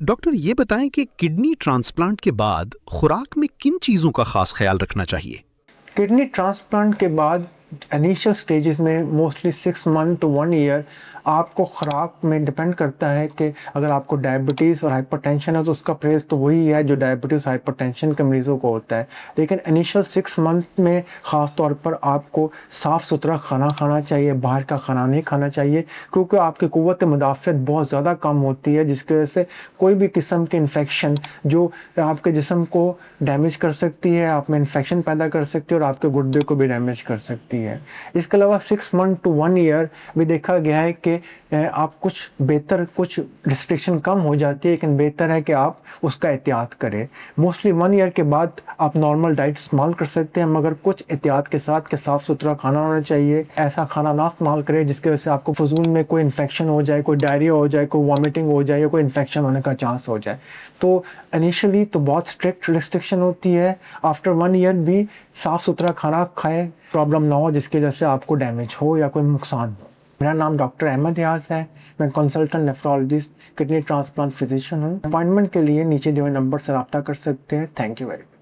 Doctor ये बताएं कि किडनी ट्रांसप्लांट के बाद खुराक में किन चीज़ों का खास ख्याल रखना चाहिए। किडनी ट्रांसप्लांट के बाद इनिशियल स्टेजेस में मोस्टली 6 मंथ टू 1 ईयर आपको खुराक में डिपेंड करता है कि अगर आपको डायबिटीज़ और हाइपरटेंशन है तो उसका परहेज़ तो वही है जो डायबिटीज़ हाइपरटेंशन के मरीज़ों को होता है। लेकिन इनिशियल 6 मंथ में ख़ास तौर पर आपको साफ़ सुथरा खाना खाना चाहिए, बाहर का खाना नहीं खाना चाहिए, क्योंकि आपकी क़ुव्वत मुदाफ़अत बहुत ज़्यादा कम होती है, जिसकी वजह से कोई भी किस्म की इन्फेक्शन जो आपके जिस्म को डैमेज कर सकती है, आप में इन्फेक्शन पैदा कर सकती है और आपके गुर्दे को भी डैमेज कर सकती है। इसके अलावा 6 मंथ टू 1 ईयर भी देखा गया है कि आप कुछ रिस्ट्रिक्शन कम हो जाती है, लेकिन बेहतर है कि आप उसका एहतियात करें। मोस्टली 1 ईयर के बाद आप नॉर्मल डाइट इस्तेमाल कर सकते हैं, मगर कुछ एहतियात के साथ कि साफ़ सुथरा खाना होना चाहिए। ऐसा खाना ना इस्तेमाल करें जिसकी वजह से आपको फजूल में कोई इन्फेक्शन हो जाए, कोई डायरिया हो जाए, कोई वॉमिटिंग हो जाए या कोई इन्फेक्शन होने का चांस हो जाए। तो इनिशियली तो बहुत स्ट्रिक्ट रिस्ट्रिक्शन होती है। आफ्टर 1 ईयर भी साफ़ सुथरा खाना खाएं, प्रॉब्लम ना हो जिसकी वजह से आपको डैमेज हो या कोई नुकसान हो। मेरा नाम डॉक्टर अहमद यास है। मैं consultant nephrologist, kidney transplant physician हूँ। अपॉइंटमेंट के लिए नीचे दिए हुए नंबर से रब्ता कर सकते हैं। Thank you very much.